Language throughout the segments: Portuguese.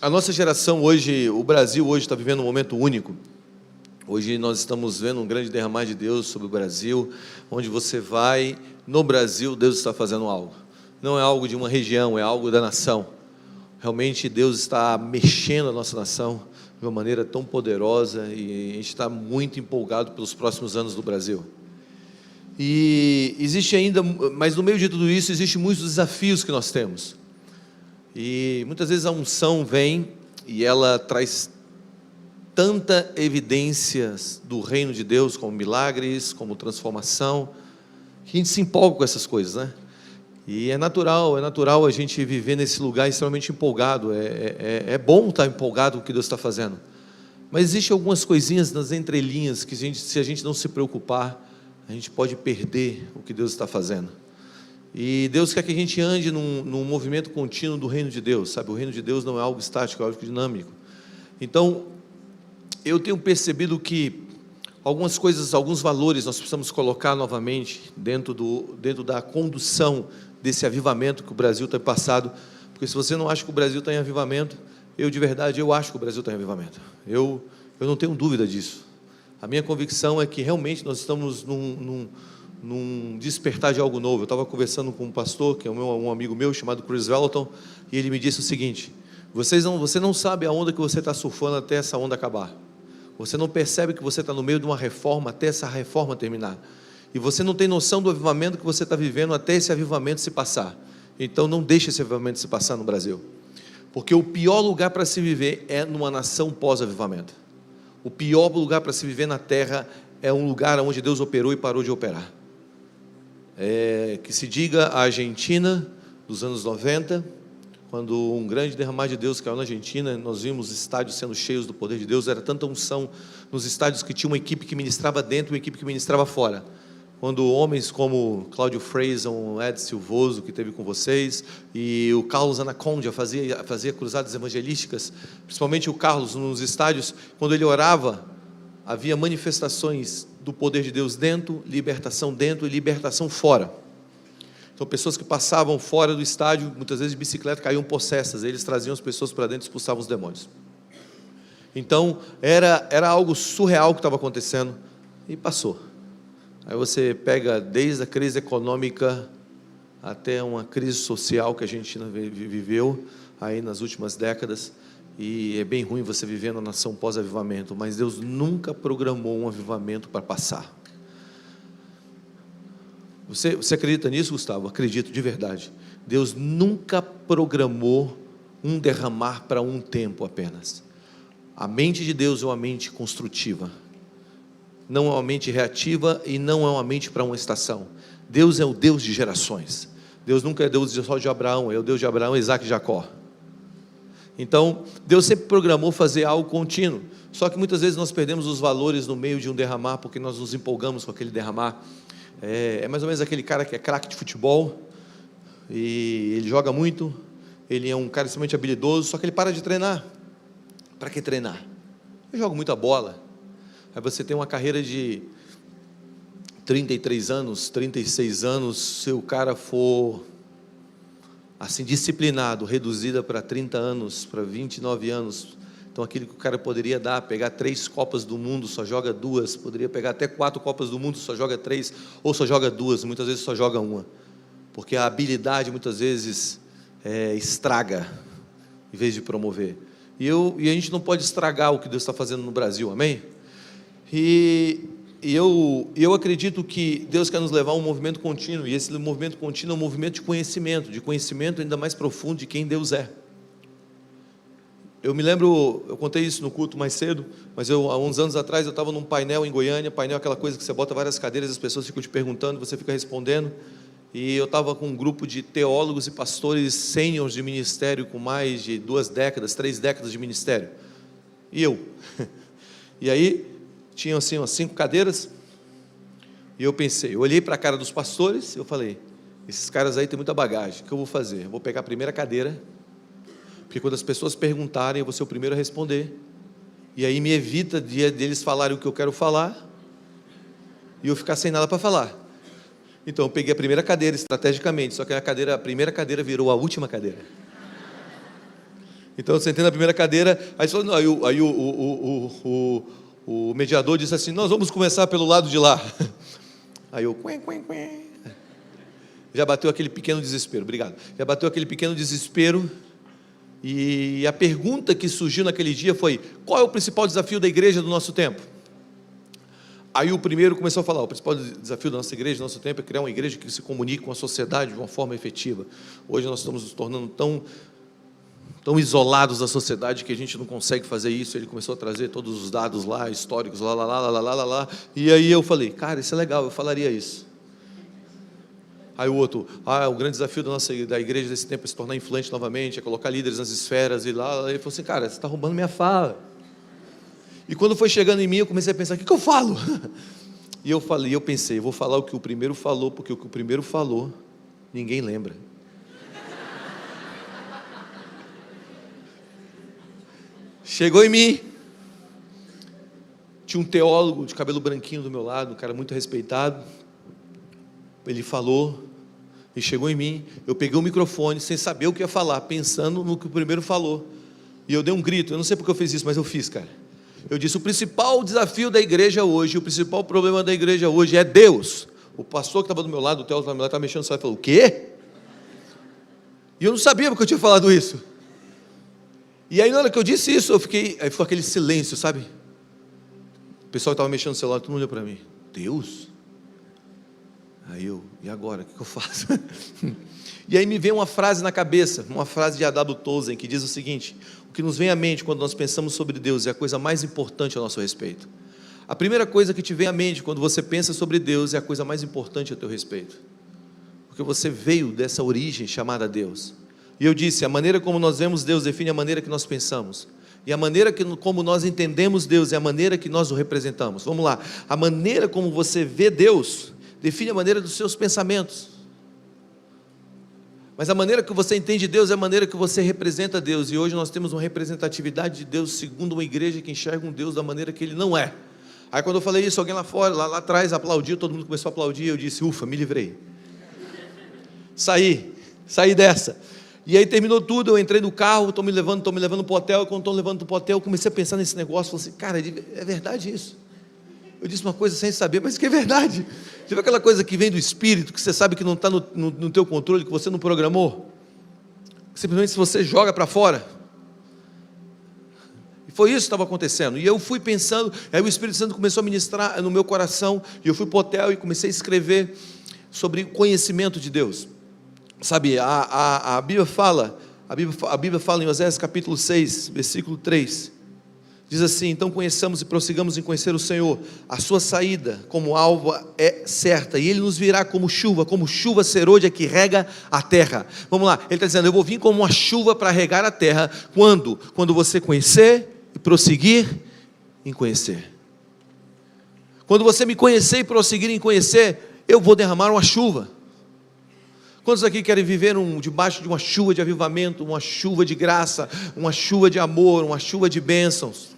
A nossa geração hoje, o Brasil hoje está vivendo um momento único. Hoje nós estamos vendo um grande derramar de Deus sobre o Brasil. Onde você vai, no Brasil, Deus está fazendo algo. Não é algo de uma região, é algo da nação. Realmente Deus está mexendo a nossa nação de uma maneira tão poderosa e a gente está muito empolgado pelos próximos anos do Brasil. E existe ainda, mas no meio de tudo isso, existem muitos desafios que nós temos. E muitas vezes a unção vem e ela traz tanta evidências do reino de Deus, como milagres, como transformação, que a gente se empolga com essas coisas, né? E é natural a gente viver nesse lugar extremamente empolgado. É bom estar empolgado com o que Deus está fazendo. Mas existem algumas coisinhas nas entrelinhas que se a gente não se preocupar, a gente pode perder o que Deus está fazendo. E Deus quer que a gente ande num movimento contínuo do reino de Deus, sabe? O reino de Deus não é algo estático, é algo dinâmico. Então, eu tenho percebido que algumas coisas, alguns valores nós precisamos colocar novamente dentro da condução desse avivamento que o Brasil tem passado, porque se você não acha que o Brasil está em avivamento, de verdade, eu acho que o Brasil está em avivamento. Eu não tenho dúvida disso. A minha convicção é que realmente nós estamos num despertar de algo novo. Eu estava conversando com um pastor, que é um amigo meu, chamado Chris Vellotton, e ele me disse o seguinte: você não sabe a onda que você está surfando até essa onda acabar. Você não percebe que você está no meio de uma reforma até essa reforma terminar. E você não tem noção do avivamento que você está vivendo até esse avivamento se passar. Então não deixe esse avivamento se passar no Brasil. Porque o pior lugar para se viver é numa nação pós-avivamento. O pior lugar para se viver na terra é um lugar onde Deus operou e parou de operar. Que se diga a Argentina dos anos 90, quando um grande derramar de Deus caiu na Argentina, nós vimos estádios sendo cheios do poder de Deus. Era tanta unção nos estádios que tinha uma equipe que ministrava dentro e uma equipe que ministrava fora. Quando homens como Cláudio Freison, Ed Silvoso, que esteve com vocês, e o Carlos Anacondia fazia cruzadas evangelísticas, principalmente o Carlos nos estádios, quando ele orava, havia manifestações do poder de Deus dentro e libertação fora. Então, pessoas que passavam fora do estádio, muitas vezes de bicicleta, caíam possessas, eles traziam as pessoas para dentro e expulsavam os demônios. Então, era algo surreal que estava acontecendo, e passou. Aí você pega desde a crise econômica até uma crise social que a Argentina viveu aí nas últimas décadas, e é bem ruim você viver na nação pós-avivamento, mas Deus nunca programou um avivamento para passar. Você acredita nisso, Gustavo? Acredito, de verdade. Deus nunca programou um derramar para um tempo apenas. A mente de Deus é uma mente construtiva, não é uma mente reativa e não é uma mente para uma estação. Deus é o Deus de gerações. Deus nunca é Deus só de Abraão, é o Deus de Abraão, Isaac e Jacó. Então, Deus sempre programou fazer algo contínuo, só que muitas vezes nós perdemos os valores no meio de um derramar, porque nós nos empolgamos com aquele derramar. É mais ou menos aquele cara que é craque de futebol, e ele joga muito, ele é um cara extremamente habilidoso, só que ele para de treinar. Para que treinar? Eu jogo muita bola. Aí você tem uma carreira de 33 anos, 36 anos, se o cara for assim disciplinado, reduzida para 30 anos, para 29 anos, então aquilo que o cara poderia pegar 3 Copas do Mundo, só joga 2, poderia pegar até 4 Copas do Mundo, só joga 3, ou só joga 2, muitas vezes só joga 1, porque a habilidade muitas vezes estraga, em vez de promover, e a gente não pode estragar o que Deus está fazendo no Brasil, amém? E eu acredito que Deus quer nos levar a um movimento contínuo, e esse movimento contínuo é um movimento de conhecimento ainda mais profundo de quem Deus é. Eu me lembro, eu contei isso no culto mais cedo, mas há uns anos atrás eu estava num painel em Goiânia. Painel é aquela coisa que você bota várias cadeiras, as pessoas ficam te perguntando, você fica respondendo, e eu estava com um grupo de teólogos e pastores sêniores de ministério, com mais de 2 décadas, 3 décadas de ministério, e e aí tinham assim umas 5 cadeiras, e eu olhei para a cara dos pastores, e eu falei, esses caras aí têm muita bagagem, o que eu vou fazer? Eu vou pegar a primeira cadeira, porque quando as pessoas perguntarem, eu vou ser o primeiro a responder, e aí me evita deles falarem o que eu quero falar, e eu ficar sem nada para falar. Então eu peguei a primeira cadeira estrategicamente, só que a primeira cadeira virou a última cadeira. Então eu sentei na primeira cadeira, aí o mediador disse assim: nós vamos começar pelo lado de lá. Aí eu, já bateu aquele pequeno desespero, obrigado. Já bateu aquele pequeno desespero, e a pergunta que surgiu naquele dia foi: qual é o principal desafio da igreja do nosso tempo? Aí o primeiro começou a falar: o principal desafio da nossa igreja do nosso tempo é criar uma igreja que se comunique com a sociedade de uma forma efetiva. Hoje nós estamos nos tornando tão isolados da sociedade que a gente não consegue fazer isso. Ele começou a trazer todos os dados lá, históricos, lá, e aí eu falei: cara, isso é legal, eu falaria isso. Aí o outro: o grande desafio da igreja desse tempo é se tornar influente novamente, é colocar líderes nas esferas, e lá, ele falou assim: cara, você está roubando minha fala. E quando foi chegando em mim, eu comecei a pensar: o que eu falo? E eu pensei, eu vou falar o que o primeiro falou, porque o que o primeiro falou, ninguém lembra. Chegou em mim, tinha um teólogo de cabelo branquinho do meu lado, um cara muito respeitado. Ele falou, e chegou em mim, eu peguei o microfone, sem saber o que ia falar, pensando no que o primeiro falou, e eu dei um grito. Eu não sei porque eu fiz isso, mas eu fiz, cara. Eu disse: o principal desafio da igreja hoje, o principal problema da igreja hoje é Deus. O pastor que estava do meu lado, o teólogo que estava do meu lado, estava mexendo no celular e falou: o quê? E eu não sabia porque eu tinha falado isso. E aí na hora que eu disse isso, aí ficou aquele silêncio, sabe? O pessoal que estava mexendo no celular, todo mundo olhou para mim: Deus? Aí eu: e agora, o que eu faço? E aí me veio uma frase na cabeça, uma frase de A.W. Tozer, que diz o seguinte: o que nos vem à mente quando nós pensamos sobre Deus é a coisa mais importante a nosso respeito. A primeira coisa que te vem à mente quando você pensa sobre Deus é a coisa mais importante a teu respeito, porque você veio dessa origem chamada Deus. E eu disse: a maneira como nós vemos Deus define a maneira que nós pensamos, e a maneira como nós entendemos Deus é a maneira que nós o representamos. Vamos lá, a maneira como você vê Deus define a maneira dos seus pensamentos, mas a maneira que você entende Deus é a maneira que você representa Deus. E hoje nós temos uma representatividade de Deus segundo uma igreja que enxerga um Deus da maneira que Ele não é. Aí quando eu falei isso, alguém lá fora, lá atrás aplaudiu, todo mundo começou a aplaudir, eu disse: ufa, me livrei, saí dessa. E aí terminou tudo, eu entrei no carro, estão me levando para o hotel, e quando estão levando para o hotel, eu comecei a pensar nesse negócio, falei assim: cara, é verdade isso. Eu disse uma coisa sem saber, mas que é verdade. Sabe aquela coisa que vem do Espírito, que você sabe que não está no teu controle, que você não programou? Simplesmente se você joga para fora. E foi isso que estava acontecendo. E eu fui pensando, aí o Espírito Santo começou a ministrar no meu coração, e eu fui para o hotel e comecei a escrever sobre o conhecimento de Deus. Sabe, a Bíblia fala em Oséias capítulo 6, versículo 3, diz assim: então conheçamos e prossigamos em conhecer o Senhor, a sua saída como alva é certa, e Ele nos virá como chuva serôdia que rega a terra. Vamos lá, Ele está dizendo: eu vou vir como uma chuva para regar a terra, quando você conhecer e prosseguir em conhecer. Quando você me conhecer e prosseguir em conhecer, eu vou derramar uma chuva. Quantos aqui querem viver debaixo de uma chuva de avivamento, uma chuva de graça, uma chuva de amor, uma chuva de bênçãos?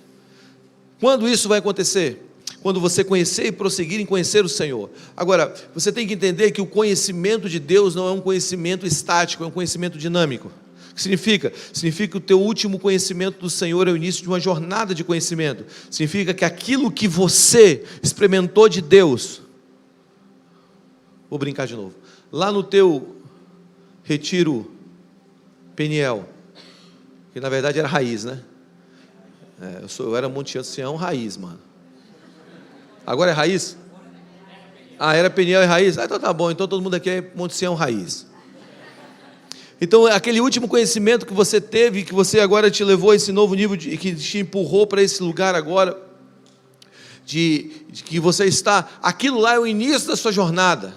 Quando isso vai acontecer? Quando você conhecer e prosseguir em conhecer o Senhor. Agora, você tem que entender que o conhecimento de Deus não é um conhecimento estático, é um conhecimento dinâmico. O que significa? Significa que o teu último conhecimento do Senhor é o início de uma jornada de conhecimento. Significa que aquilo que você experimentou de Deus, vou brincar de novo, lá no teu retiro Peniel, que na verdade era raiz, né? Eu era Monte Sião raiz, mano. Agora é raiz? Era Peniel e raiz? Então tá bom, então todo mundo aqui é Monte Sião raiz. Então aquele último conhecimento que você teve, que você agora te levou a esse novo nível, que te empurrou para esse lugar agora, de que você está, aquilo lá é o início da sua jornada,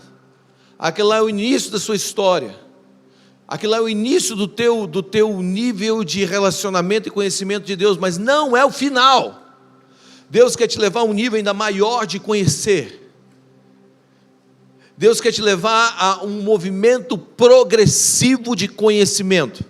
aquilo lá é o início da sua história, aquilo lá é o início do teu nível de relacionamento e conhecimento de Deus, mas não é o final. Deus quer te levar a um nível ainda maior de conhecer. Deus quer te levar a um movimento progressivo de conhecimento.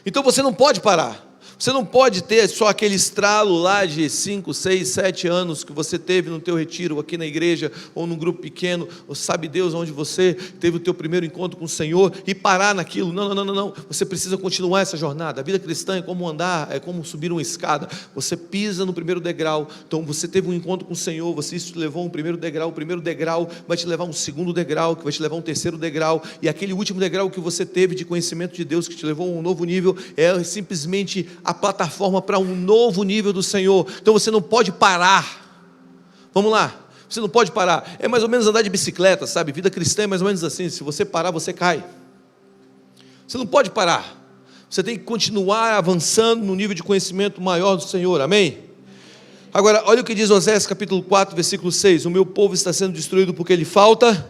Então você não pode parar. Você não pode ter só aquele estralo lá de 5, 6, 7 anos que você teve no teu retiro aqui na igreja, ou num grupo pequeno, ou sabe Deus onde você teve o teu primeiro encontro com o Senhor, e parar naquilo. Não, não, não, não. Você precisa continuar essa jornada. A vida cristã é como andar, é como subir uma escada. Você pisa no primeiro degrau. Então você teve um encontro com o Senhor, isso te levou a um primeiro degrau. O primeiro degrau vai te levar a um segundo degrau, que vai te levar a um terceiro degrau, e aquele último degrau que você teve de conhecimento de Deus, que te levou a um novo nível, é simplesmente a plataforma para um novo nível do Senhor. Então você não pode parar. Vamos lá, você não pode parar. É mais ou menos andar de bicicleta, sabe? Vida cristã é mais ou menos assim: se você parar, você cai. Você não pode parar. Você tem que continuar avançando no nível de conhecimento maior do Senhor, amém? Agora, olha o que diz Oséias capítulo 4, versículo 6: o meu povo está sendo destruído porque ele falta.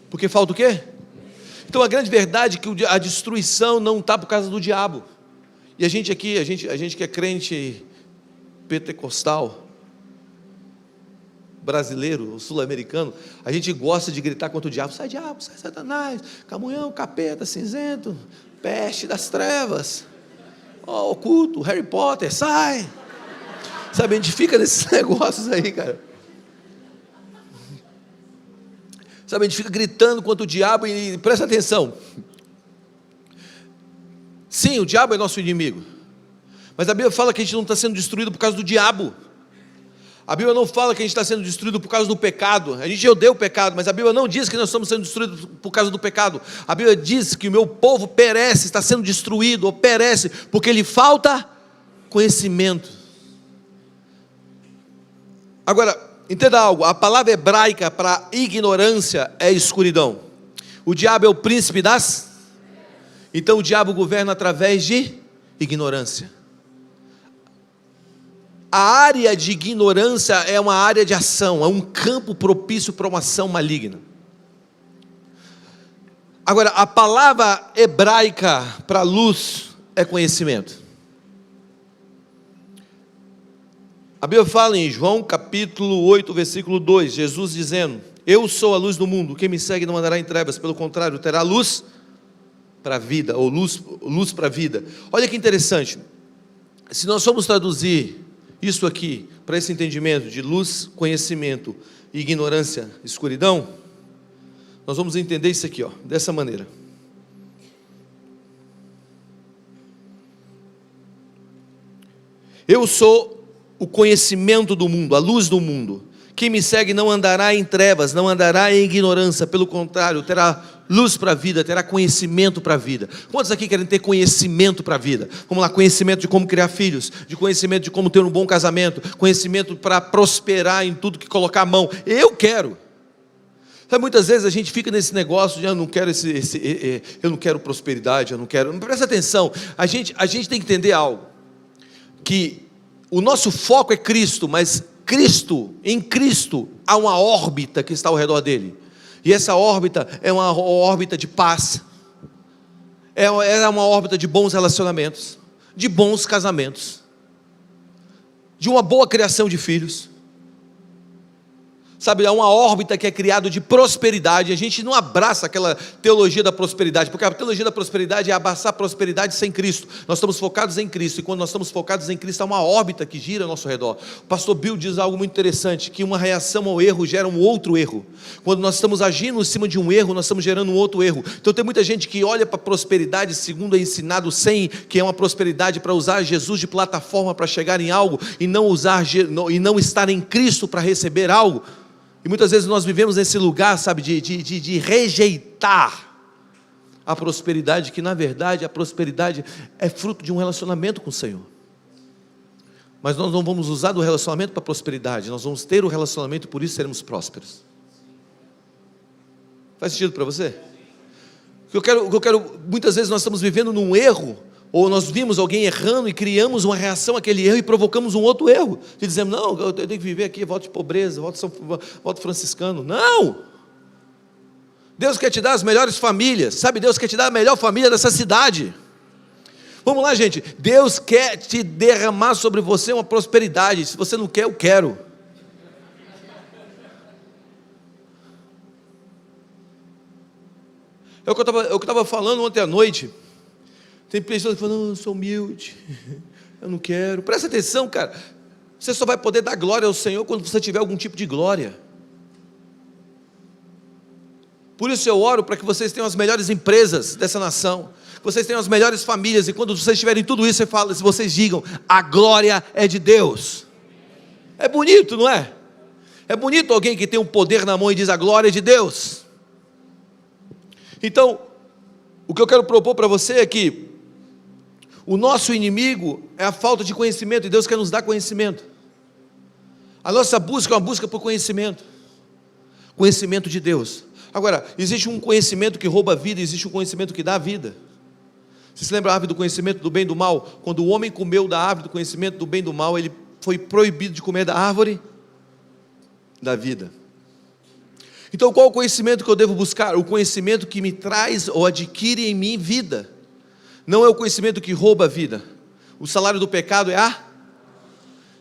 Porque falta o quê? Então a grande verdade é que a destruição não está por causa do diabo. E a gente aqui, a gente que é crente pentecostal, brasileiro, sul-americano, a gente gosta de gritar contra o diabo: sai diabo, sai Satanás, camunhão, capeta, cinzento, peste das trevas, oculto, Harry Potter, sai. Sabe, a gente fica nesses negócios aí, cara. Sabe, a gente fica gritando contra o diabo e presta atenção. Sim, o diabo é nosso inimigo, mas a Bíblia fala que a gente não está sendo destruído por causa do diabo. A Bíblia não fala que a gente está sendo destruído por causa do pecado. A gente odeia o pecado, mas a Bíblia não diz que nós estamos sendo destruídos por causa do pecado. A Bíblia diz que o meu povo perece, está sendo destruído, ou perece, porque lhe falta conhecimento. Agora, entenda algo: a palavra hebraica para ignorância é escuridão. O diabo é o príncipe das... Então o diabo governa através de ignorância. A área de ignorância é uma área de ação, é um campo propício para uma ação maligna. Agora, a palavra hebraica para luz é conhecimento. A Bíblia fala em João capítulo 8, versículo 2, Jesus dizendo: eu sou a luz do mundo, quem me segue não andará em trevas, pelo contrário, terá luz para a vida, ou luz para a vida. Olha que interessante, se nós formos traduzir isso aqui para esse entendimento de luz, conhecimento, ignorância, escuridão, nós vamos entender isso aqui, dessa maneira. Eu sou o conhecimento do mundo, a luz do mundo. Quem me segue não andará em trevas, não andará em ignorância, pelo contrário, terá luz para a vida, terá conhecimento para a vida. Quantos aqui querem ter conhecimento para a vida? Vamos lá: conhecimento de como criar filhos, de conhecimento de como ter um bom casamento, conhecimento para prosperar em tudo que colocar a mão. Eu quero. Sabe, muitas vezes a gente fica nesse negócio de eu não quero eu não quero prosperidade, eu não quero. Presta atenção, a gente tem que entender algo, que o nosso foco é Cristo, mas em Cristo há uma órbita que está ao redor dele, e essa órbita é uma órbita de paz, é uma órbita de bons relacionamentos, de bons casamentos, de uma boa criação de filhos. Sabe, é uma órbita que é criada de prosperidade. A gente não abraça aquela teologia da prosperidade, porque a teologia da prosperidade é abraçar a prosperidade sem Cristo. Nós estamos focados em Cristo, e quando nós estamos focados em Cristo, há uma órbita que gira ao nosso redor. O pastor Bill diz algo muito interessante, que uma reação ao erro gera um outro erro. Quando nós estamos agindo em cima de um erro, nós estamos gerando um outro erro. Então tem muita gente que olha para a prosperidade segundo é ensinado, sem que é uma prosperidade para usar Jesus de plataforma para chegar em algo, e não estar em Cristo para receber algo. E muitas vezes nós vivemos nesse lugar, sabe, de rejeitar a prosperidade, que na verdade a prosperidade é fruto de um relacionamento com o Senhor. Mas nós não vamos usar do relacionamento para a prosperidade, nós vamos ter o relacionamento e por isso seremos prósperos. Faz sentido para você? O que eu quero, muitas vezes nós estamos vivendo num erro, ou nós vimos alguém errando e criamos uma reação àquele erro e provocamos um outro erro, e dizemos: não, eu tenho que viver aqui, volto de pobreza, volto franciscano. Não! Deus quer te dar as melhores famílias, sabe? Deus quer te dar a melhor família dessa cidade. Vamos lá, gente, Deus quer te derramar sobre você uma prosperidade. Se você não quer, eu quero. É o que eu estava falando ontem à noite. Tem pessoas que falam, não, eu sou humilde, eu não quero. Presta atenção, cara, você só vai poder dar glória ao Senhor quando você tiver algum tipo de glória. Por isso eu oro para que vocês tenham as melhores empresas dessa nação, que vocês tenham as melhores famílias, e quando vocês tiverem tudo isso, vocês digam, a glória é de Deus. É bonito, não é? É bonito alguém que tem um poder na mão e diz, a glória é de Deus. Então, o que eu quero propor para você é que o nosso inimigo é a falta de conhecimento, e Deus quer nos dar conhecimento. A nossa busca é uma busca por conhecimento, conhecimento de Deus. Agora, existe um conhecimento que rouba a vida, existe um conhecimento que dá a vida. Você se lembra a árvore do conhecimento do bem e do mal? Quando o homem comeu da árvore do conhecimento do bem e do mal, ele foi proibido de comer da árvore da vida. Então, qual o conhecimento que eu devo buscar? O conhecimento que me traz ou adquire em mim vida. Não é o conhecimento que rouba a vida. O salário do pecado é a...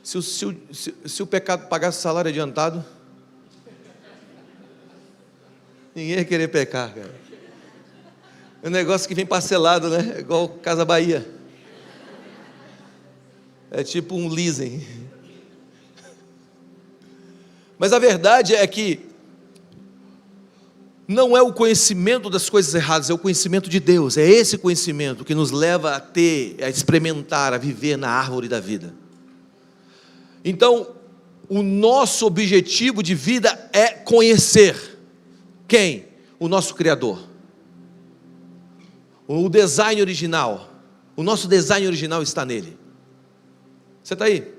Se o pecado pagasse salário adiantado, ninguém ia querer pecar, cara. É um negócio que vem parcelado, né? É igual Casa Bahia. É tipo um leasing. Mas a verdade é que não é o conhecimento das coisas erradas, é o conhecimento de Deus. É esse conhecimento que nos leva a ter, a experimentar, a viver na árvore da vida. Então, o nosso objetivo de vida é conhecer quem? O nosso Criador. O design original. O nosso design original está nele. Você está aí?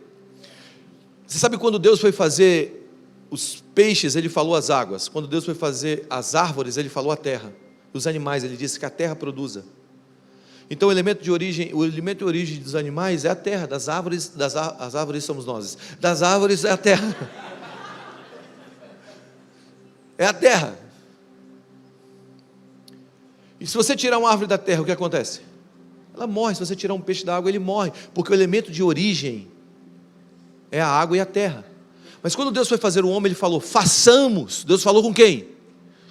Você sabe quando Deus foi fazer os peixes, Ele falou as águas. Quando Deus foi fazer as árvores, Ele falou a terra. Os animais, Ele disse que a terra produza. Então o elemento de origem dos animais é a terra. Das árvores, as árvores somos nós. Das árvores é a terra. É a terra. E se você tirar uma árvore da terra, o que acontece? Ela morre. Se você tirar um peixe da água, ele morre, porque o elemento de origem é a água e a terra. Mas quando Deus foi fazer o homem, Ele falou, façamos. Deus falou com quem?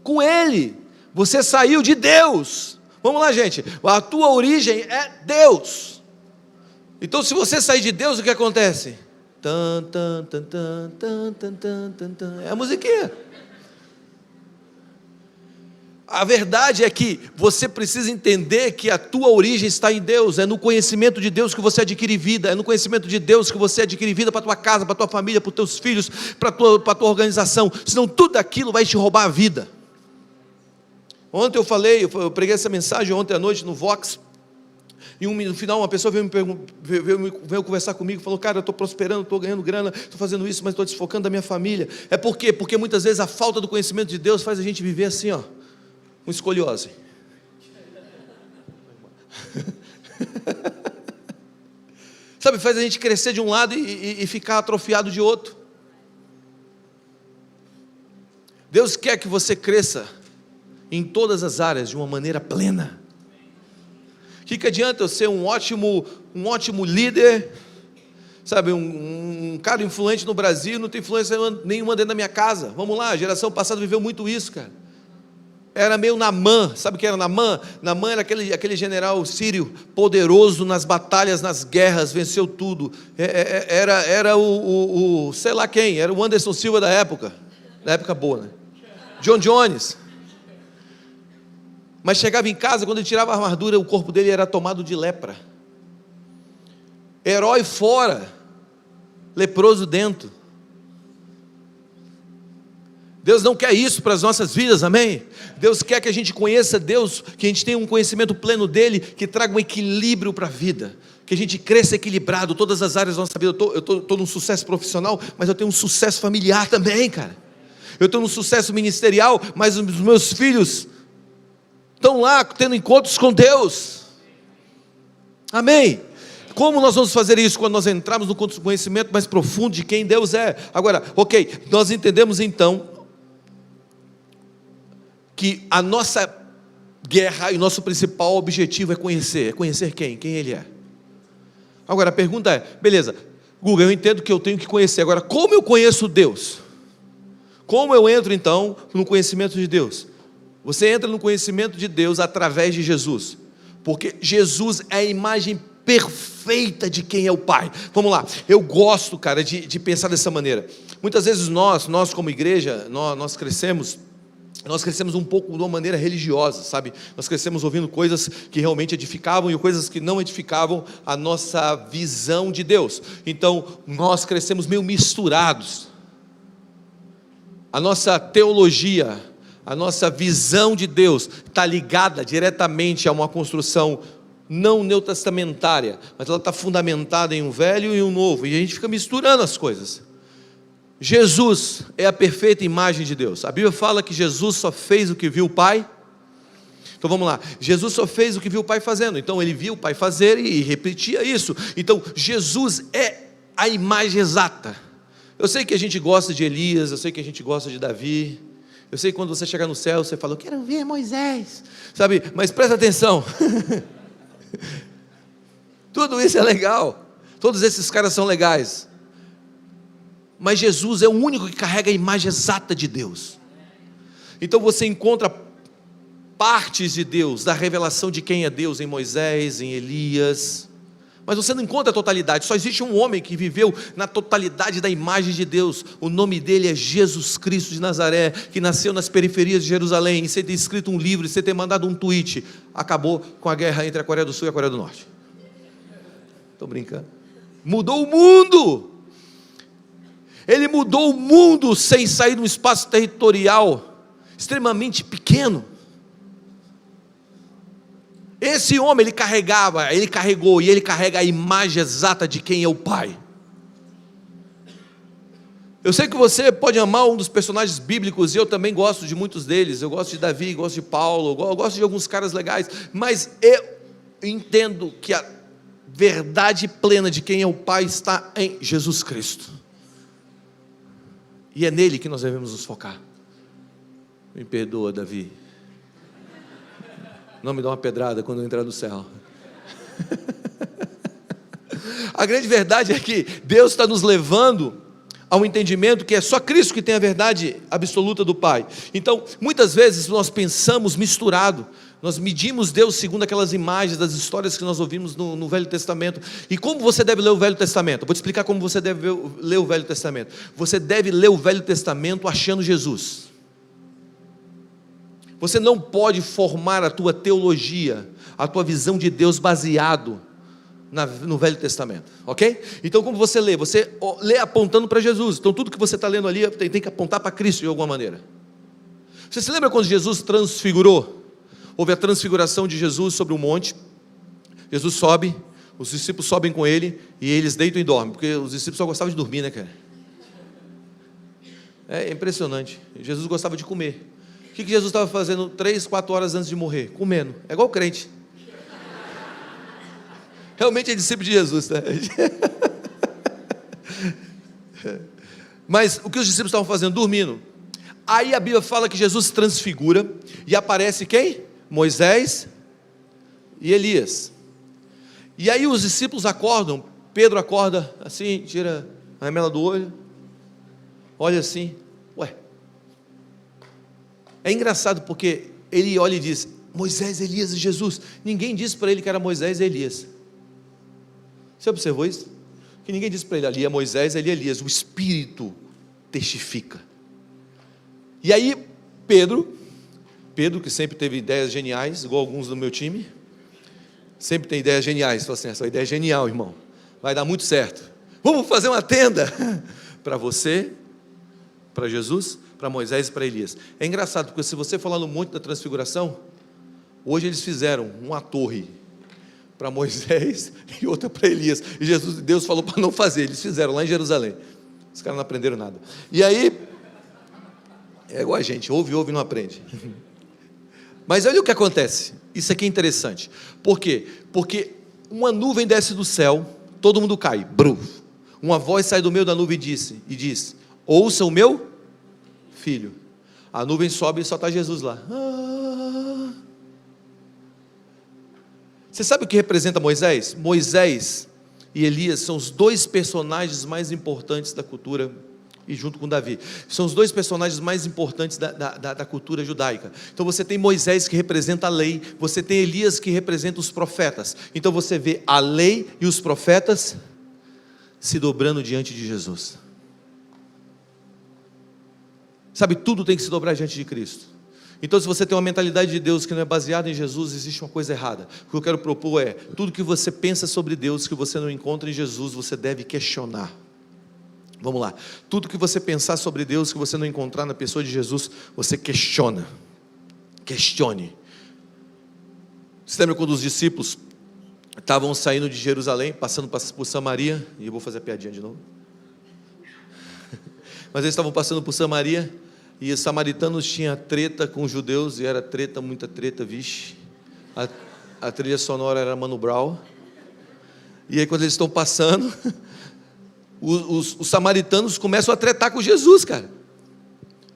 Com Ele. Você saiu de Deus. Vamos lá, gente, a tua origem é Deus. Então se você sair de Deus, o que acontece? É a musiquinha. A verdade é que você precisa entender que a tua origem está em Deus. É no conhecimento de Deus que você adquire vida. É no conhecimento de Deus que você adquire vida para a tua casa, para a tua família, para os teus filhos, para a tua organização. Senão tudo aquilo vai te roubar a vida. Ontem eu preguei essa mensagem ontem à noite no Vox. E no final uma pessoa veio conversar comigo e falou, cara, eu estou prosperando, estou ganhando grana, estou fazendo isso, mas estou desfocando da minha família. É por quê? Porque muitas vezes a falta do conhecimento de Deus faz a gente viver assim, ó, com escoliose. Sabe, faz a gente crescer de um lado e ficar atrofiado de outro. Deus quer que você cresça em todas as áreas de uma maneira plena. O que adianta eu ser um ótimo líder, sabe, um cara influente no Brasil, não tem influência nenhuma dentro da minha casa? Vamos lá, a geração passada viveu muito isso, cara. Era meio Naamã. Sabe o que era Naamã? Naamã era aquele general sírio, poderoso nas batalhas, nas guerras, venceu tudo. Era o sei lá quem, era o Anderson Silva da época boa, né? John Jones. Mas chegava em casa, quando ele tirava a armadura, o corpo dele era tomado de lepra. Herói fora, leproso dentro. Deus não quer isso para as nossas vidas, amém? Deus quer que a gente conheça Deus, que a gente tenha um conhecimento pleno dEle, que traga um equilíbrio para a vida, que a gente cresça equilibrado, todas as áreas da nossa vida. Eu estou num sucesso profissional, mas eu tenho um sucesso familiar também, cara. Eu estou num sucesso ministerial, mas os meus filhos estão lá tendo encontros com Deus, amém? Como nós vamos fazer isso? Quando nós entrarmos no conhecimento mais profundo de quem Deus é. Agora, ok, nós entendemos então que a nossa guerra e o nosso principal objetivo é conhecer quem Ele é. Agora a pergunta é, beleza, Guga, eu entendo que eu tenho que conhecer, agora como eu conheço Deus? Como eu entro então no conhecimento de Deus? Você entra no conhecimento de Deus através de Jesus. Porque Jesus é a imagem perfeita de quem é o Pai. Vamos lá, eu gosto, cara, de pensar dessa maneira. Muitas vezes nós como igreja, nós crescemos um pouco de uma maneira religiosa, sabe? Nós crescemos ouvindo coisas que realmente edificavam e coisas que não edificavam a nossa visão de Deus. Então, nós crescemos meio misturados. A nossa teologia, a nossa visão de Deus está ligada diretamente a uma construção não neotestamentária, mas ela está fundamentada em um velho e um novo, e a gente fica misturando as coisas. Jesus é a perfeita imagem de Deus. A Bíblia fala que Jesus só fez o que viu o Pai. Então vamos lá, Jesus só fez o que viu o Pai fazendo, então ele viu o Pai fazer e repetia isso. Então Jesus é a imagem exata. Eu sei que a gente gosta de Elias, eu sei que a gente gosta de Davi, eu sei que quando você chegar no céu, você fala, eu quero ver Moisés, sabe, mas presta atenção, tudo isso é legal, todos esses caras são legais, mas Jesus é o único que carrega a imagem exata de Deus. Então você encontra partes de Deus, da revelação de quem é Deus em Moisés, em Elias, mas você não encontra a totalidade. Só existe um homem que viveu na totalidade da imagem de Deus. O nome dele é Jesus Cristo de Nazaré, que nasceu nas periferias de Jerusalém, e sem ter escrito um livro, e sem ter mandado um tweet, acabou com a guerra entre a Coreia do Sul e a Coreia do Norte. Estou brincando. Mudou o mundo. Ele mudou o mundo sem sair de um espaço territorial extremamente pequeno. Esse homem, ele carregou e ele carrega a imagem exata de quem é o Pai. Eu sei que você pode amar um dos personagens bíblicos, e eu também gosto de muitos deles. Eu gosto de Davi, gosto de Paulo, eu gosto de alguns caras legais, mas eu entendo que a verdade plena de quem é o Pai está em Jesus Cristo, e é nele que nós devemos nos focar. Me perdoa, Davi, não me dá uma pedrada quando eu entrar no céu. A grande verdade é que Deus está nos levando ao entendimento que é só Cristo que tem a verdade absoluta do Pai. Então, muitas vezes nós pensamos misturado, nós medimos Deus segundo aquelas imagens das histórias que nós ouvimos no Velho Testamento. E como você deve ler o Velho Testamento? Eu vou te explicar como você deve ler o Velho Testamento. Você deve ler o Velho Testamento achando Jesus. Você não pode formar a tua teologia, a tua visão de Deus baseado no Velho Testamento, ok? Então como você lê apontando para Jesus. Então tudo que você está lendo ali tem que apontar para Cristo de alguma maneira. Você se lembra quando Jesus transfigurou? Houve a transfiguração de Jesus sobre um monte. Jesus sobe, os discípulos sobem com ele, e eles deitam e dormem, porque os discípulos só gostavam de dormir, né, cara? É impressionante. Jesus gostava de comer. O que Jesus estava fazendo 3, 4 horas antes de morrer? Comendo. É igual crente. Realmente é discípulo de Jesus, tá? Mas o que os discípulos estavam fazendo? Dormindo. Aí a Bíblia fala que Jesus transfigura, e aparece quem? Moisés e Elias. E aí os discípulos acordam. Pedro acorda assim, tira a remela do olho, olha assim, ué. É engraçado porque ele olha e diz, Moisés, Elias e Jesus. Ninguém disse para ele que era Moisés e Elias. Você observou isso? Que ninguém disse para ele, ali é Moisés, ali é Elias. O Espírito testifica. E aí Pedro, que sempre teve ideias geniais, igual alguns do meu time, sempre tem ideias geniais. Fala assim, essa ideia é genial, irmão, vai dar muito certo. Vamos fazer uma tenda para você, para Jesus, para Moisés e para Elias. É engraçado, porque se você falar no Monte da Transfiguração, hoje eles fizeram uma torre para Moisés e outra para Elias, e Deus falou para não fazer, eles fizeram lá em Jerusalém. Os caras não aprenderam nada. E aí, é igual a gente, ouve e não aprende. Mas olha o que acontece, isso aqui é interessante. Por quê? Porque uma nuvem desce do céu, todo mundo cai, brum. Uma voz sai do meio da nuvem e diz, ouça o meu filho. A nuvem sobe e só está Jesus lá. Você sabe o que representa Moisés? Moisés e Elias são os dois personagens mais importantes da cultura e junto com Davi. São os dois personagens mais importantes da cultura judaica. Então você tem Moisés, que representa a lei, você tem Elias, que representa os profetas. Então você vê a lei e os profetas se dobrando diante de Jesus. Sabe, tudo tem que se dobrar diante de Cristo. Então, se você tem uma mentalidade de Deus que não é baseada em Jesus, existe uma coisa errada. O que eu quero propor é, tudo que você pensa sobre Deus, que você não encontra em Jesus, você deve questionar. Vamos lá, tudo que você pensar sobre Deus, que você não encontrar na pessoa de Jesus, você questiona. Questione. Você lembra quando os discípulos estavam saindo de Jerusalém, passando por Samaria, e eu vou fazer a piadinha de novo. Mas eles estavam passando por Samaria, e os samaritanos tinham treta com os judeus, e era treta, muita treta, vixe. A trilha sonora era Mano Brown. E aí quando eles estão passando, os samaritanos começam a tretar com Jesus, cara.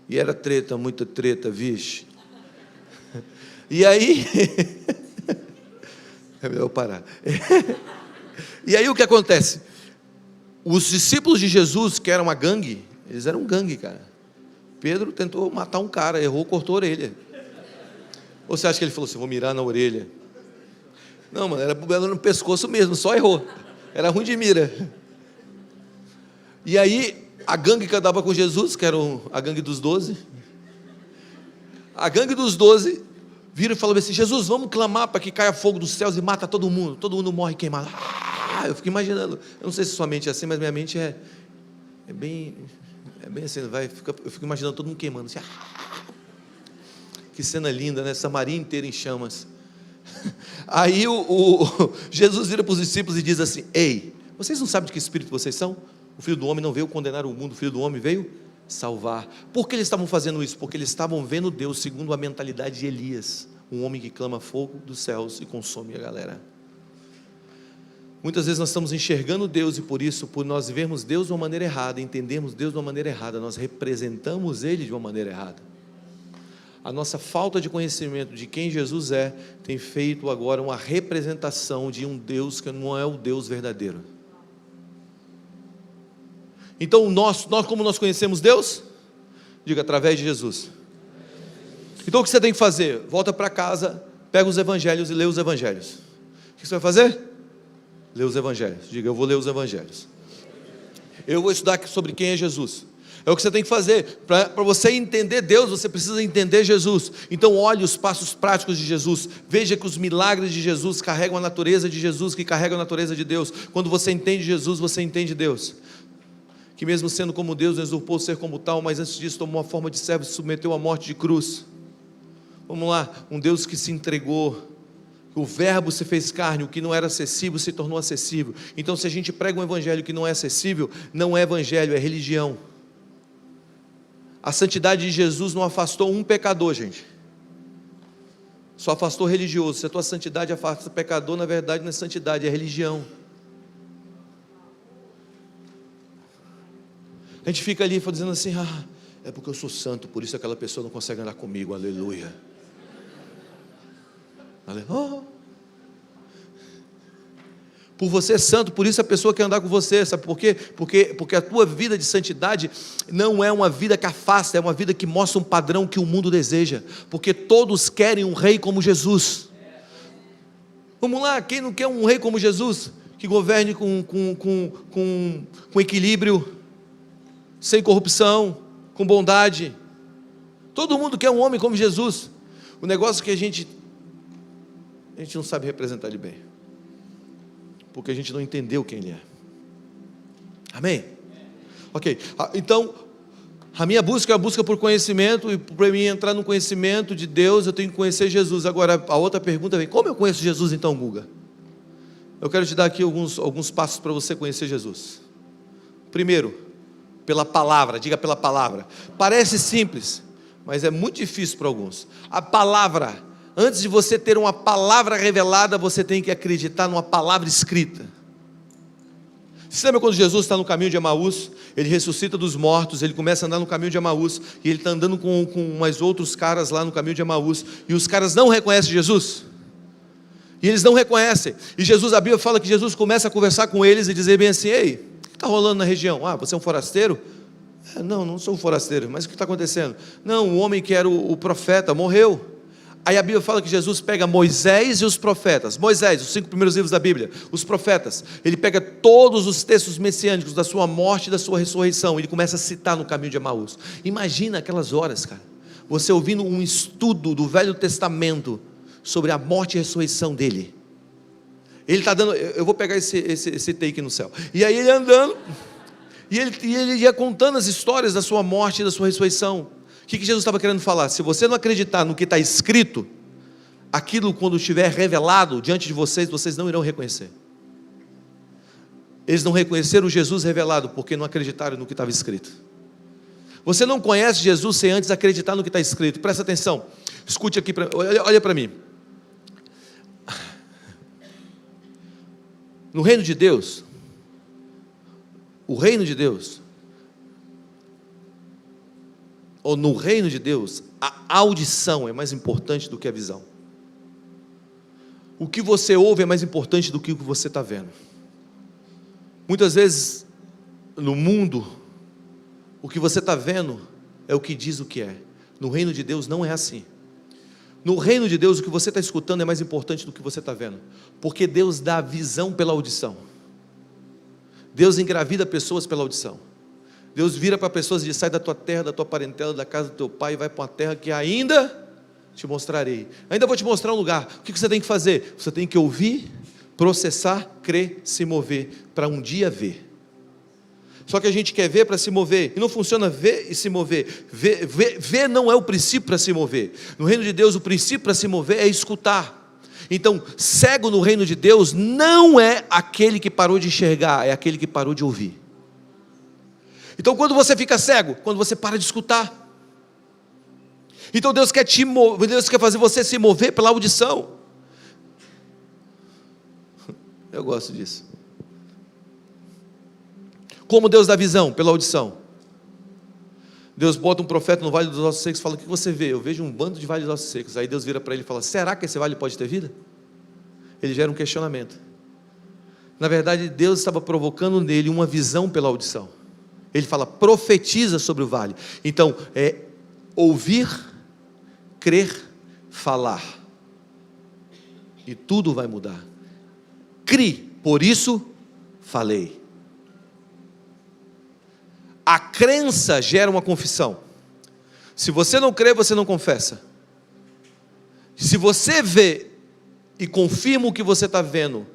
E era treta, muita treta, vixe. E aí... é melhor parar. E aí o que acontece? Os discípulos de Jesus, que eram uma gangue, eles eram um gangue, cara. Pedro tentou matar um cara, errou, cortou a orelha. Ou você acha que ele falou assim, vou mirar na orelha? Não, mano, era no pescoço mesmo, só errou. Era ruim de mira. E aí, a gangue que andava com Jesus, que era a gangue dos 12, a gangue dos 12 vira e falou assim, Jesus, vamos clamar para que caia fogo dos céus e mata todo mundo morre queimado. Eu fico imaginando, eu não sei se sua mente é assim, mas minha mente é bem assim, eu fico imaginando todo mundo queimando assim, que cena linda, né? Samaria inteira em chamas. Aí Jesus vira para os discípulos e diz assim, ei, vocês não sabem de que espírito vocês são? O Filho do Homem não veio condenar o mundo, o Filho do Homem veio salvar. Por que eles estavam fazendo isso? Porque eles estavam vendo Deus segundo a mentalidade de Elias, um homem que clama fogo dos céus e consome a galera. Muitas vezes nós estamos enxergando Deus, e por isso, por nós vermos Deus de uma maneira errada, entendermos Deus de uma maneira errada, nós representamos Ele de uma maneira errada. A nossa falta de conhecimento de quem Jesus é, tem feito agora uma representação de um Deus que não é o Deus verdadeiro. Então nós como nós conhecemos Deus? Diga, através de Jesus. Então o que você tem que fazer? Volta para casa, pega os evangelhos e lê os evangelhos. O que você vai fazer? Ler os evangelhos. Diga, eu vou ler os evangelhos. Eu vou estudar sobre quem é Jesus. É o que você tem que fazer. Para você entender Deus, você precisa entender Jesus. Então olhe os passos práticos de Jesus. Veja que os milagres de Jesus carregam a natureza de Jesus, que carregam a natureza de Deus. Quando você entende Jesus, você entende Deus. Que mesmo sendo como Deus, usurpou ser como tal, mas antes disso tomou a forma de servo e se submeteu à morte de cruz. Vamos lá, um Deus que se entregou. O verbo se fez carne, o que não era acessível se tornou acessível. Então se a gente prega um evangelho que não é acessível, não é evangelho, é religião. A santidade de Jesus não afastou um pecador, gente. Só afastou religioso. Se a tua santidade afasta pecador, na verdade não é santidade, é religião. A gente fica ali dizendo assim, é porque eu sou santo, por isso aquela pessoa não consegue andar comigo, aleluia. Por você é santo, por isso a pessoa quer andar com você. Sabe por quê? Porque a tua vida de santidade não é uma vida que afasta, é uma vida que mostra um padrão que o mundo deseja. Porque todos querem um rei como Jesus. Vamos lá, quem não quer um rei como Jesus? Que governe com equilíbrio, sem corrupção, com bondade. Todo mundo quer um homem como Jesus. O negócio é que a gente não sabe representar ele bem, porque a gente não entendeu quem ele é. Amém? Ok, então a minha busca é a busca por conhecimento, e para mim entrar no conhecimento de Deus, eu tenho que conhecer Jesus. Agora a outra pergunta vem, como eu conheço Jesus então, Guga? Eu quero te dar aqui alguns passos para você conhecer Jesus. Primeiro, pela palavra. Diga, pela palavra. Parece simples, mas é muito difícil para alguns. A palavra, antes de você ter uma palavra revelada, você tem que acreditar numa palavra escrita. Você lembra quando Jesus está no caminho de Emaús? Ele ressuscita dos mortos, ele começa a andar no caminho de Emaús, e ele está andando com mais outros caras lá no caminho de Emaús, e os caras não reconhecem Jesus, e eles não reconhecem, e Jesus, a Bíblia fala que Jesus começa a conversar com eles e dizer bem assim, ei, o que está rolando na região? Você é um forasteiro? Não, não sou um forasteiro, mas o que está acontecendo? Não, o homem que era o profeta morreu. Aí a Bíblia fala que Jesus pega Moisés e os profetas. Moisés, os 5 primeiros livros da Bíblia, os profetas. Ele pega todos os textos messiânicos da sua morte e da sua ressurreição. Ele começa a citar no caminho de Emaús. Imagina aquelas horas, cara. Você ouvindo um estudo do Velho Testamento sobre a morte e a ressurreição dele. Ele está dando... Eu vou pegar esse take no céu. E aí ele andando... E ele ia contando as histórias da sua morte e da sua ressurreição. O que Jesus estava querendo falar? Se você não acreditar no que está escrito, aquilo quando estiver revelado diante de vocês, vocês não irão reconhecer. Eles não reconheceram o Jesus revelado, porque não acreditaram no que estava escrito. Você não conhece Jesus sem antes acreditar no que está escrito. Presta atenção, escute aqui, olha para mim. No reino de Deus, o reino de Deus, ou no reino de Deus, a audição é mais importante do que a visão. O que você ouve é mais importante do que o que você está vendo. Muitas vezes, no mundo, o que você está vendo é o que diz o que é. No reino de Deus não é assim. No reino de Deus, o que você está escutando é mais importante do que você está vendo, porque Deus dá visão pela audição. Deus engravida pessoas pela audição. Deus vira para pessoas e diz: sai da tua terra, da tua parentela, da casa do teu pai, e vai para uma terra que ainda te mostrarei. Ainda vou te mostrar um lugar. O que você tem que fazer? Você tem que ouvir, processar, crer, se mover, para um dia ver. Só que a gente quer ver para se mover, e não funciona ver e se mover. Ver não é o princípio para se mover. No reino de Deus, o princípio para se mover é escutar. Então, cego no reino de Deus não é aquele que parou de enxergar, é aquele que parou de ouvir. Então, quando você fica cego, quando você para de escutar. Então Deus quer Deus quer fazer você se mover pela audição. Eu gosto disso. Como Deus dá visão? Pela audição. Deus bota um profeta no vale dos ossos secos e fala: o que você vê? Eu vejo um bando de vale dos ossos secos. Aí Deus vira para ele e fala: será que esse vale pode ter vida? Ele gera um questionamento. Na verdade, Deus estava provocando nele uma visão pela audição. Ele fala: profetiza sobre o vale. Então, é ouvir, crer, falar, e tudo vai mudar. Crie, por isso falei. A crença gera uma confissão. Se você não crê, você não confessa. Se você vê e confirma o que você está vendo,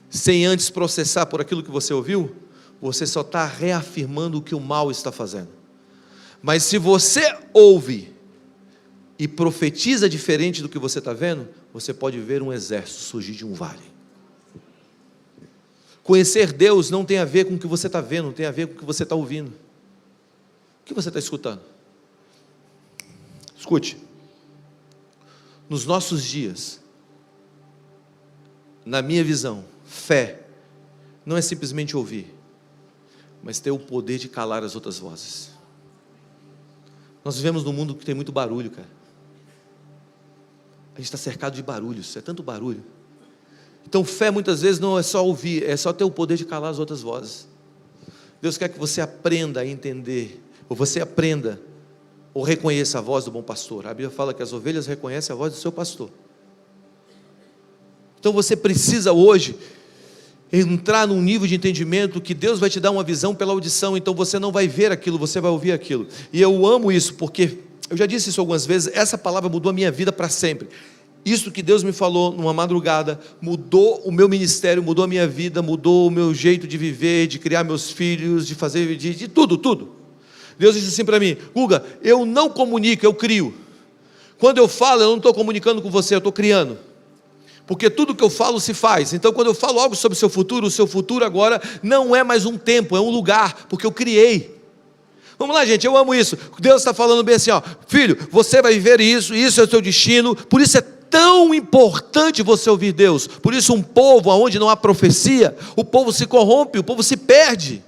sem antes processar por aquilo que você ouviu, você só está reafirmando o que o mal está fazendo. Mas se você ouve e profetiza diferente do que você está vendo, você pode ver um exército surgir de um vale. Conhecer Deus não tem a ver com o que você está vendo, tem a ver com o que você está ouvindo. O que você está escutando? Escute. Nos nossos dias, na minha visão, fé não é simplesmente ouvir, mas ter o poder de calar as outras vozes. Nós vivemos num mundo que tem muito barulho, cara. A gente está cercado de barulhos, é tanto barulho. Então fé muitas vezes não é só ouvir, é só ter o poder de calar as outras vozes. Deus quer que você aprenda a entender, ou você aprenda, ou reconheça a voz do bom pastor. A Bíblia fala que as ovelhas reconhecem a voz do seu pastor. Então você precisa hoje entrar num nível de entendimento que Deus vai te dar uma visão pela audição. Então você não vai ver aquilo, você vai ouvir aquilo. E eu amo isso, porque eu já disse isso algumas vezes, essa palavra mudou a minha vida para sempre. Isso que Deus me falou numa madrugada mudou o meu ministério, mudou a minha vida, mudou o meu jeito de viver, de criar meus filhos, de fazer, de tudo. Deus disse assim para mim: Guga, eu não comunico, eu crio. Quando eu falo, eu não estou comunicando com você, eu estou criando. Porque tudo que eu falo se faz. Então quando eu falo algo sobre o seu futuro agora não é mais um tempo, é um lugar, porque eu criei. Vamos lá, gente, eu amo isso. Deus está falando bem assim, ó: filho, você vai viver isso é o seu destino. Por isso é tão importante você ouvir Deus. Por isso um povo onde não há profecia, o povo se corrompe, o povo se perde.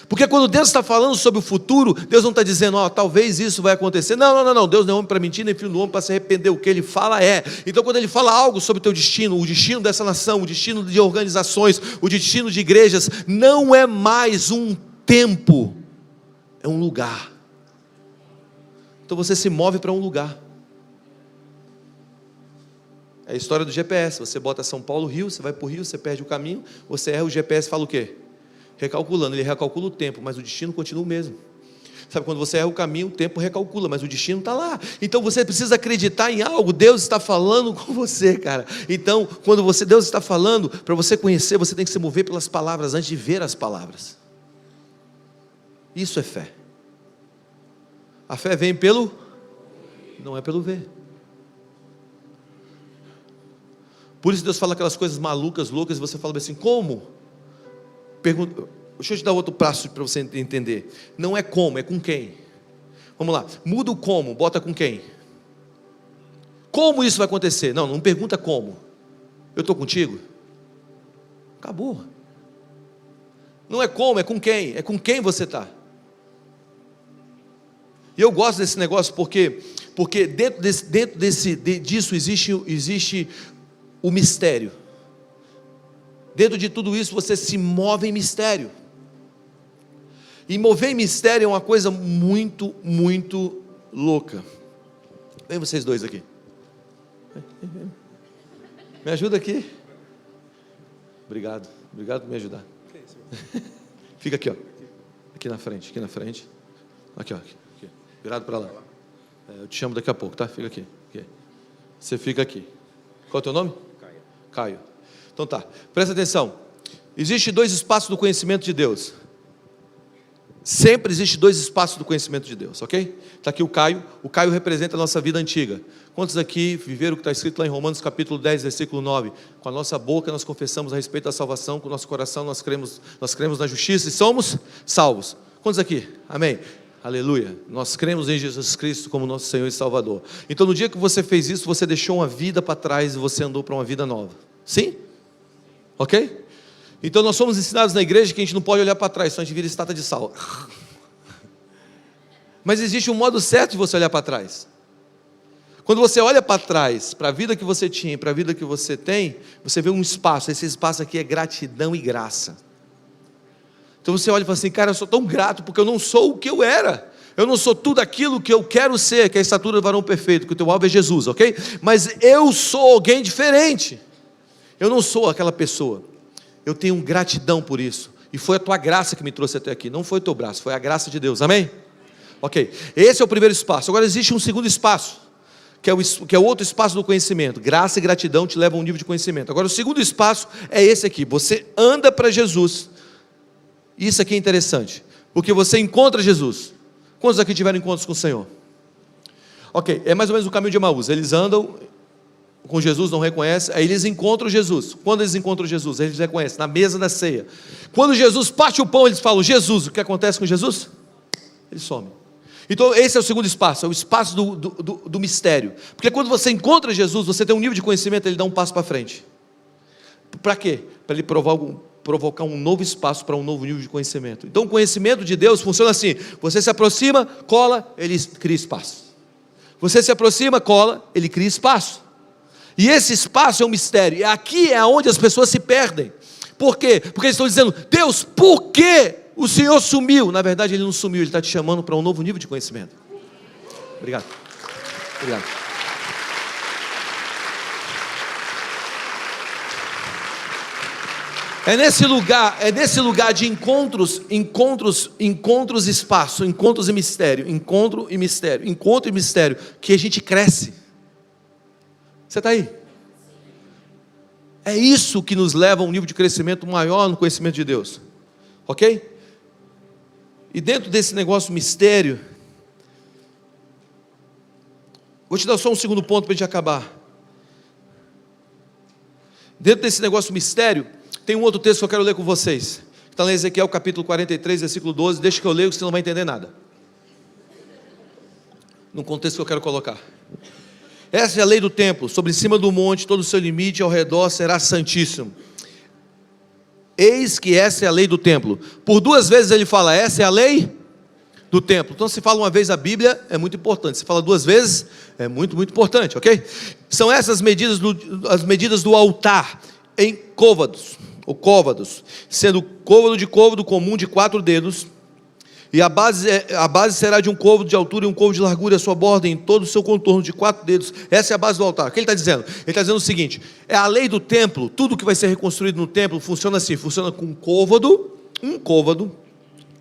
Porque quando Deus está falando sobre o futuro, Deus não está dizendo: ó, talvez isso vai acontecer. Não, Deus não é homem para mentir, nem filho do homem para se arrepender. O que Ele fala é. Então quando Ele fala algo sobre o teu destino, o destino dessa nação, o destino de organizações, o destino de igrejas, não é mais um tempo é um lugar. Então você se move para um lugar. É a história do GPS. Você bota São Paulo, Rio, você vai para o Rio, você perde o caminho, você erra, o GPS fala o quê? Recalculando. Ele recalcula o tempo, mas o destino continua o mesmo. Sabe, quando você erra o caminho, o tempo recalcula, mas o destino está lá. Então você precisa acreditar em algo. Deus está falando com você, cara. Então, quando Deus está falando, para você conhecer, você tem que se mover pelas palavras antes de ver as palavras. Isso é fé. A fé vem não é pelo ver. Por isso Deus fala aquelas coisas malucas, loucas, e você fala assim, como? Pergunta. Deixa eu te dar outro passo para você entender. Não é como, é com quem. Vamos lá, muda o como, bota com quem. Como isso vai acontecer? Não pergunta como. Eu estou contigo? Acabou. Não é como, é com quem. É com quem você está. E eu gosto desse negócio porque dentro disso existe o mistério. Dentro de tudo isso você se move em mistério. E mover em mistério é uma coisa muito, muito louca. Vem vocês dois aqui. Me ajuda aqui. Obrigado por me ajudar. Fica aqui, ó. Aqui na frente. Aqui, ó. Aqui. Virado para lá. Eu te chamo daqui a pouco, tá? Fica aqui. Você fica aqui. Qual é o teu nome? Caio. Então tá, presta atenção. Existem 2 espaços do conhecimento de Deus. Sempre existe 2 espaços do conhecimento de Deus, ok? Está aqui o Caio. O Caio representa a nossa vida antiga. Quantos aqui viveram o que está escrito lá em Romanos capítulo 10, versículo 9? Com a nossa boca nós confessamos a respeito da salvação, com o nosso coração nós cremos na justiça e somos salvos. Quantos aqui? Amém? Aleluia. Nós cremos em Jesus Cristo como nosso Senhor e Salvador. Então no dia que você fez isso, você deixou uma vida para trás e você andou para uma vida nova. Sim? Ok? Então nós somos ensinados na igreja que a gente não pode olhar para trás, senão a gente vira estátua de sal. Mas existe um modo certo de você olhar para trás. Quando você olha para trás, para a vida que você tinha, para a vida que você tem, você vê um espaço. Esse espaço aqui é gratidão e graça. Então você olha e fala assim, cara, eu sou tão grato porque eu não sou o que eu era. Eu não sou tudo aquilo que eu quero ser, que é a estatura do varão perfeito, que o teu alvo é Jesus, ok? Mas eu sou alguém diferente. Eu não sou aquela pessoa. Eu tenho gratidão por isso. E foi a tua graça que me trouxe até aqui. Não foi o teu braço, foi a graça de Deus. Amém? Ok. Esse é o primeiro espaço. Agora existe um segundo espaço, que é o outro espaço do conhecimento. Graça e gratidão te levam a um nível de conhecimento. Agora o segundo espaço é esse aqui. Você anda para Jesus. Isso aqui é interessante. Porque você encontra Jesus. Quantos aqui tiveram encontros com o Senhor? Ok. É mais ou menos o caminho de Emaús. Eles andam com Jesus, não reconhecem, aí eles encontram Jesus. Quando eles encontram Jesus, eles reconhecem, na mesa da ceia. Quando Jesus parte o pão, eles falam, Jesus, o que acontece com Jesus? Ele some. Então esse é o segundo espaço, é o espaço do mistério. Porque quando você encontra Jesus, você tem um nível de conhecimento, ele dá um passo para frente. Para quê? Para ele provocar um novo espaço para um novo nível de conhecimento. Então o conhecimento de Deus funciona assim, você se aproxima, cola, ele cria espaço. Você se aproxima, cola, ele cria espaço. E esse espaço é um mistério. E aqui é onde as pessoas se perdem. Por quê? Porque eles estão dizendo, Deus, por que o Senhor sumiu? Na verdade ele não sumiu, ele está te chamando para um novo nível de conhecimento. Obrigado. É nesse lugar de encontros espaço, encontros e mistério, encontro e mistério, que a gente cresce. Você está aí? É isso que nos leva a um nível de crescimento maior no conhecimento de Deus. Ok? E dentro desse negócio mistério, vou te dar só um segundo ponto para a gente acabar. Dentro desse negócio mistério, tem um outro texto que eu quero ler com vocês. Está lá em Ezequiel capítulo 43, versículo 12. Deixa que eu leio, que você não vai entender nada. No contexto que eu quero colocar. Essa é a lei do templo, sobre cima do monte, todo o seu limite ao redor será santíssimo. Eis que essa é a lei do templo. Por 2 vezes ele fala, essa é a lei do templo. Então se fala uma vez a Bíblia, é muito importante. Se fala 2 vezes, é muito, muito importante, ok? São essas as medidas do altar, em côvados, ou côvados, sendo côvado de côvado comum de 4 dedos, E a base será de um côvado de altura e um côvado de largura, a sua borda em todo o seu contorno de 4 dedos. Essa é a base do altar. O que ele está dizendo? Ele está dizendo o seguinte: é a lei do templo. Tudo que vai ser reconstruído no templo funciona assim, funciona com um côvado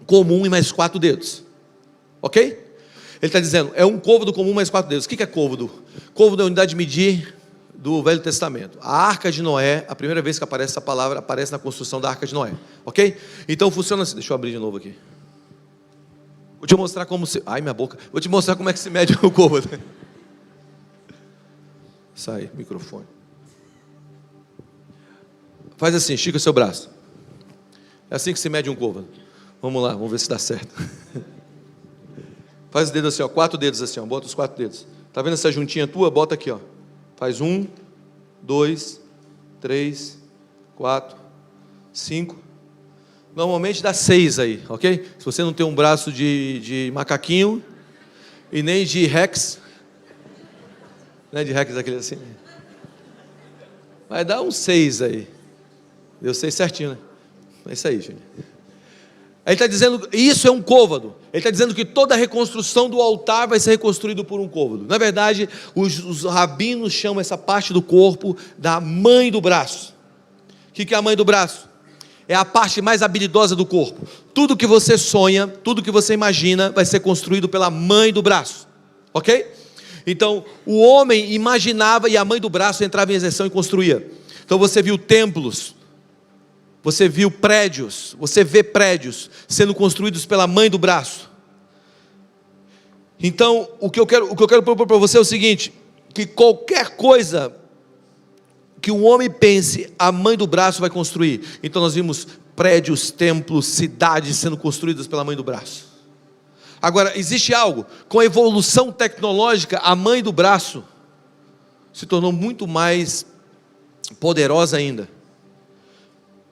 comum e mais 4 dedos. Ok? Ele está dizendo, é um côvado comum mais 4 dedos. O que é côvado? Côvado é a unidade de medir do Velho Testamento. A Arca de Noé, a primeira vez que aparece essa palavra, aparece na construção da Arca de Noé. Ok? Então funciona assim. Deixa eu abrir de novo aqui. Vou te mostrar como se... Ai, minha boca. Vou te mostrar como é que se mede o côvado. Sai, microfone. Faz assim, estica seu braço. É assim que se mede um côvado. Vamos lá, vamos ver se dá certo. Faz os dedos assim, ó, 4 dedos assim, ó, bota os 4 dedos. Tá vendo essa juntinha tua? Bota aqui, ó. Faz 1, 2, 3, 4, 5. Normalmente dá 6 aí, ok? Se você não tem um braço de macaquinho e nem de Rex, não é de Rex aquele assim, vai dar uns 6 aí. Deu 6 certinho, né? É isso aí, gente. Ele está dizendo, isso é um côvado. Ele está dizendo que toda a reconstrução do altar vai ser reconstruído por um côvado. Na verdade, os rabinos chamam essa parte do corpo da mãe do braço. O que é a mãe do braço? É a parte mais habilidosa do corpo. Tudo que você sonha, tudo que você imagina, vai ser construído pela mãe do braço. Ok? Então, o homem imaginava e a mãe do braço entrava em execução e construía. Então você viu templos, você viu prédios, você vê prédios sendo construídos pela mãe do braço. Então, o que eu quero propor para você é o seguinte: que qualquer coisa que um homem pense, a mãe do braço vai construir. Então nós vimos prédios, templos, cidades sendo construídas pela mãe do braço. Agora, existe algo, com a evolução tecnológica, a mãe do braço se tornou muito mais poderosa ainda.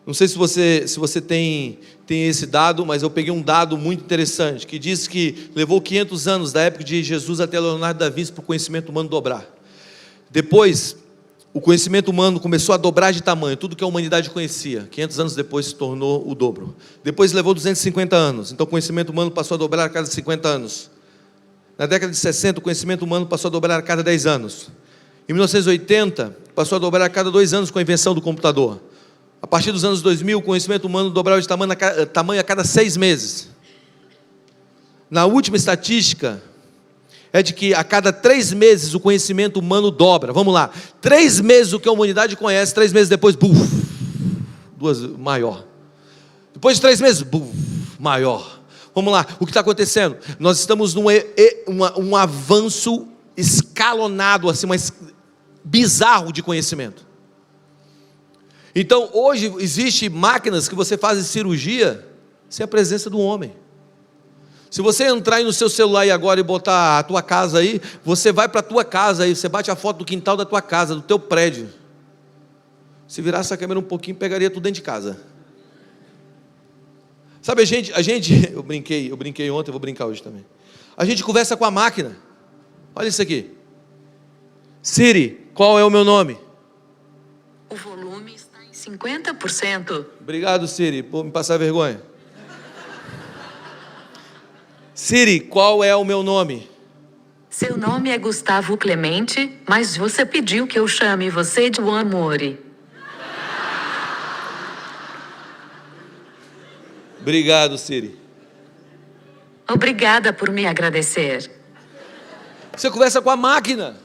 Não sei se você tem esse dado, mas eu peguei um dado muito interessante, que diz que levou 500 anos, da época de Jesus até Leonardo da Vinci, para o conhecimento humano dobrar. Depois, o conhecimento humano começou a dobrar de tamanho, tudo que a humanidade conhecia, 500 anos depois se tornou o dobro. Depois levou 250 anos, então o conhecimento humano passou a dobrar a cada 50 anos. Na década de 60, o conhecimento humano passou a dobrar a cada 10 anos. Em 1980, passou a dobrar a cada 2 anos com a invenção do computador. A partir dos anos 2000, o conhecimento humano dobrava de tamanho a cada 6 meses. Na última estatística, é de que a cada 3 meses o conhecimento humano dobra. Vamos lá, 3 meses o que a humanidade conhece, 3 meses depois, maior. Depois de 3 meses, maior. Vamos lá, o que está acontecendo? Nós estamos num um avanço escalonado, assim, mas bizarro de conhecimento. Então hoje existem máquinas que você faz cirurgia sem a presença do homem. Se você entrar aí no seu celular aí agora e botar a tua casa aí, você vai para a tua casa aí, você bate a foto do quintal da tua casa, do teu prédio. Se virasse a câmera um pouquinho, pegaria tudo dentro de casa. Sabe, a gente eu brinquei ontem, eu vou brincar hoje também. A gente conversa com a máquina. Olha isso aqui. Siri, qual é o meu nome? O volume está em 50%. Obrigado, Siri, por me passar vergonha. Siri, qual é o meu nome? Seu nome é Gustavo Clemente, mas você pediu que eu chame você de Juan Mori. Obrigado, Siri. Obrigada por me agradecer. Você conversa com a máquina.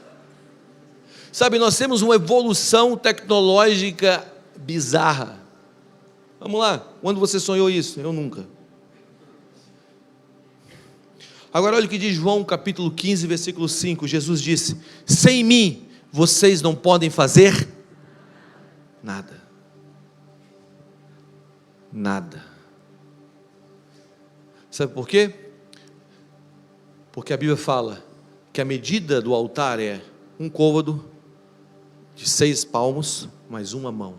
Sabe, nós temos uma evolução tecnológica bizarra. Vamos lá, quando você sonhou isso? Eu nunca. Agora olha o que diz João capítulo 15, versículo 5. Jesus disse: sem mim vocês não podem fazer nada. Nada. Sabe por quê? Porque a Bíblia fala que a medida do altar é um côvado de 6 palmos mais uma mão.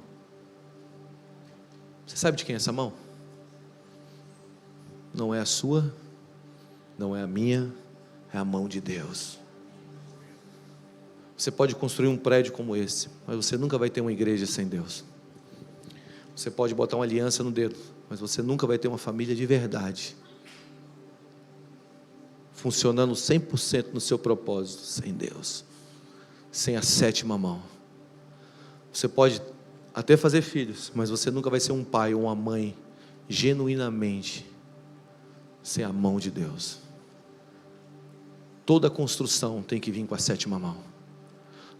Você sabe de quem é essa mão? Não é a sua, não é a minha, é a mão de Deus. Você pode construir um prédio como esse, mas você nunca vai ter uma igreja sem Deus. Você pode botar uma aliança no dedo, mas você nunca vai ter uma família de verdade. funcionando 100% no seu propósito, sem Deus, sem a sétima mão. Você pode até fazer filhos, mas você nunca vai ser um pai ou uma mãe genuinamente sem a mão de Deus. Toda construção tem que vir com a sétima mão.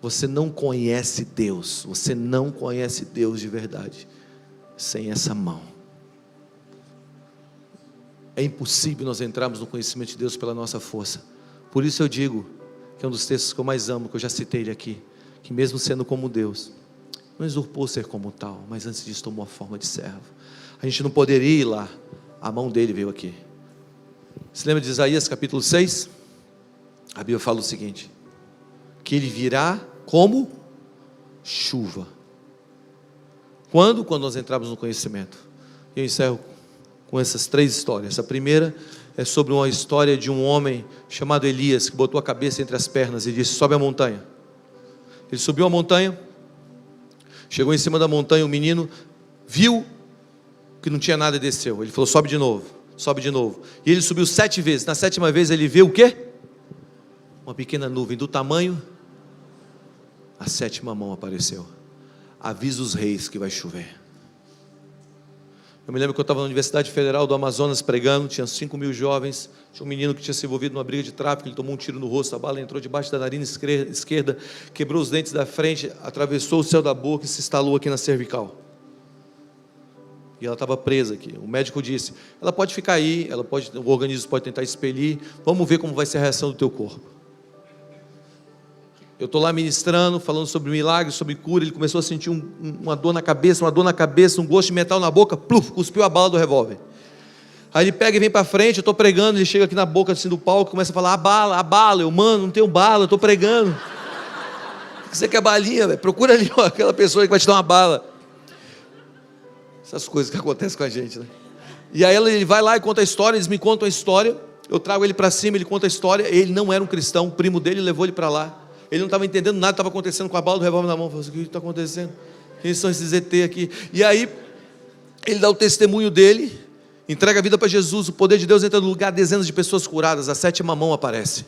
Você não conhece Deus, você não conhece Deus de verdade sem essa mão. É impossível nós entrarmos no conhecimento de Deus pela nossa força. Por isso eu digo, que é um dos textos que eu mais amo, que eu já citei ele aqui, que mesmo sendo como Deus, não usurpou ser como tal, mas antes disso tomou a forma de servo. A gente não poderia ir lá, a mão dele veio aqui. Se lembra de Isaías capítulo 6? A Bíblia fala o seguinte, que ele virá como chuva. Quando? Quando nós entrarmos no conhecimento. Eu encerro com essas 3 histórias. A primeira é sobre uma história de um homem chamado Elias, que botou a cabeça entre as pernas e disse: sobe a montanha. Ele subiu a montanha, chegou em cima da montanha, o menino viu que não tinha nada e desceu. Ele falou: sobe de novo, sobe de novo. E ele subiu 7 vezes. Na 7ª vez ele viu o quê? Uma pequena nuvem do tamanho. A 7ª mão apareceu. Avisa os reis que vai chover. Eu me lembro que eu estava na Universidade Federal do Amazonas pregando, tinha 5.000 jovens, tinha um menino que tinha se envolvido numa briga de tráfico, ele tomou um tiro no rosto, a bala entrou debaixo da narina esquerda, quebrou os dentes da frente, atravessou o céu da boca e se instalou aqui na cervical. E ela estava presa aqui. O médico disse: ela pode ficar aí, o organismo pode tentar expelir, vamos ver como vai ser a reação do teu corpo. Eu estou lá ministrando, falando sobre milagre, sobre cura. Ele começou a sentir uma dor na cabeça, um gosto de metal na boca, pluf, cuspiu a bala do revólver. Aí ele pega e vem para frente, eu estou pregando, ele chega aqui na boca assim, do palco, começa a falar: a bala, eu, mano, não tenho bala, eu estou pregando. Você quer balinha, velho? Procura ali, ó, aquela pessoa que vai te dar uma bala. Essas coisas que acontecem com a gente, né? E aí ele vai lá e conta a história, eles me contam a história, eu trago ele para cima, ele conta a história. Ele não era um cristão, o primo dele levou ele para lá. Ele não estava entendendo nada que estava acontecendo, com a bala do revólver na mão. Falou assim: o que está acontecendo? Quem são esses ET aqui? E aí ele dá o testemunho dele, entrega a vida para Jesus, o poder de Deus entra no lugar, dezenas de pessoas curadas, a 7ª mão aparece.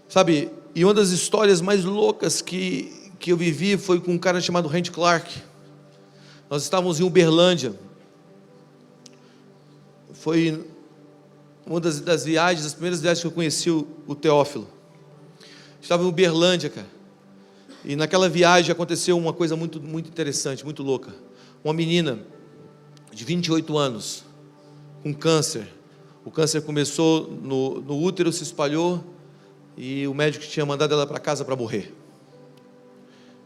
Sabe, e uma das histórias mais loucas que eu vivi foi com um cara chamado Randy Clark. Nós estávamos em Uberlândia. Foi uma das viagens, das primeiras viagens que eu conheci o Teófilo. Estava em Uberlândia, cara. E naquela viagem aconteceu uma coisa muito, muito interessante, muito louca. Uma menina de 28 anos, com câncer. O câncer começou no útero, se espalhou, e o médico tinha mandado ela para casa para morrer.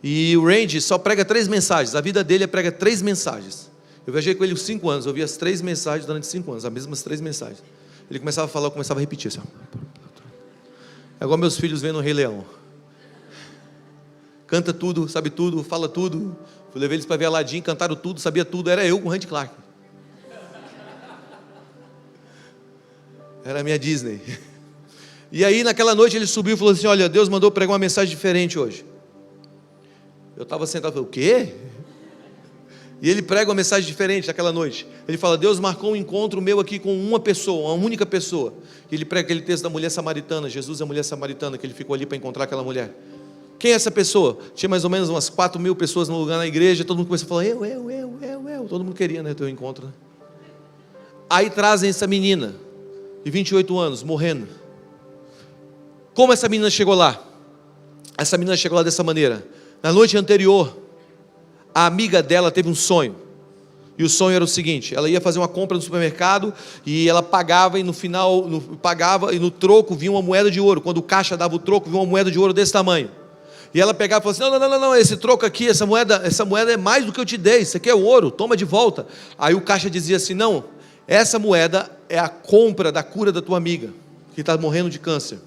E o Randy só prega 3 mensagens, a vida dele é prega 3 mensagens. Eu viajei com ele 5 anos, eu ouvi as 3 mensagens durante 5 anos, as mesmas 3 mensagens. Ele começava a falar, eu começava a repetir assim. É igual meus filhos vendo o Rei Leão. Canta tudo, sabe tudo, fala tudo. Eu levei eles para ver Aladim, cantaram tudo, sabia tudo. Era eu com o Randy Clark. Era a minha Disney. E aí naquela noite ele subiu e falou assim: olha, Deus mandou pregar uma mensagem diferente hoje. Eu estava sentado e falei: o quê? E ele prega uma mensagem diferente naquela noite. Ele fala: Deus marcou um encontro meu aqui com uma pessoa, uma única pessoa. E ele prega aquele texto da mulher samaritana. Jesus é a mulher samaritana, que ele ficou ali para encontrar aquela mulher. Quem é essa pessoa? Tinha mais ou menos umas 4.000 pessoas no lugar na igreja. Todo mundo começou a falar: eu. Todo mundo queria, né, ter um encontro, né? Aí trazem essa menina de 28 anos, morrendo. Como essa menina chegou lá? Essa menina chegou lá dessa maneira. Na noite anterior, a amiga dela teve um sonho. E o sonho era o seguinte: ela ia fazer uma compra no supermercado e ela pagava, e no final pagava, e no troco vinha uma moeda de ouro. Quando o caixa dava o troco, vinha uma moeda de ouro desse tamanho. E ela pegava e falava assim: não, esse troco aqui, essa moeda é mais do que eu te dei, isso aqui é ouro, toma de volta. Aí o caixa dizia assim: não, essa moeda é a compra da cura da tua amiga, que está morrendo de câncer.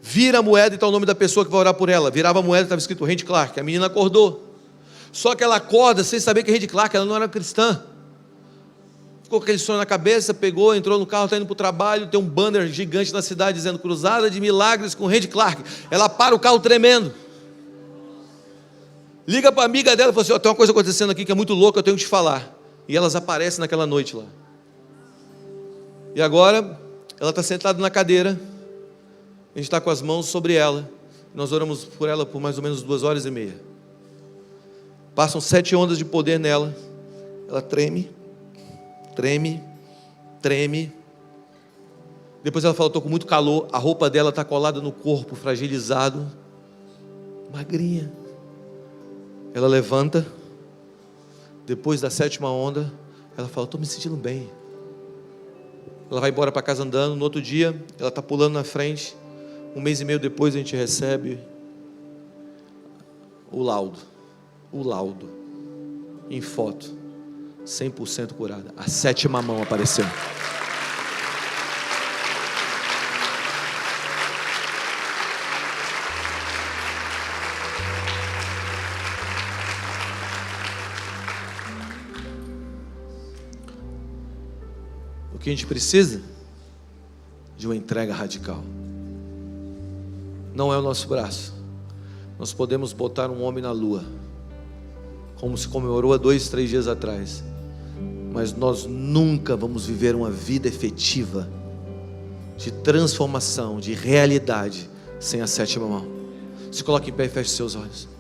Vira a moeda e está o nome da pessoa que vai orar por ela. Virava a moeda e estava escrito Randy Clark. A menina acordou. Só que ela acorda sem saber que é Randy Clark, ela não era cristã. Ficou com aquele sonho na cabeça, pegou, entrou no carro, está indo para o trabalho, tem um banner gigante na cidade dizendo Cruzada de Milagres com Randy Clark. Ela para o carro tremendo. Liga para a amiga dela e fala assim: tem uma coisa acontecendo aqui que é muito louca, eu tenho que te falar. E elas aparecem naquela noite lá. E agora, ela está sentada na cadeira, a gente está com as mãos sobre ela, nós oramos por ela por mais ou menos 2h30. Passam 7 ondas de poder nela, ela treme, treme, treme. Depois ela fala, estou com muito calor, a roupa dela está colada no corpo, fragilizado, magrinha. Ela levanta, depois da 7ª onda, ela fala, estou me sentindo bem. Ela vai embora para casa andando. No outro dia, ela está pulando na frente. 1 mês e meio depois, a gente recebe o laudo, em foto, 100% curada. A 7ª mão apareceu. O que a gente precisa? De uma entrega radical. Não é o nosso braço. Nós podemos botar um homem na lua, como se comemorou há 2, 3 dias atrás, mas nós nunca vamos viver uma vida efetiva, de transformação, de realidade, sem a 7ª mão. Se coloque em pé e feche seus olhos.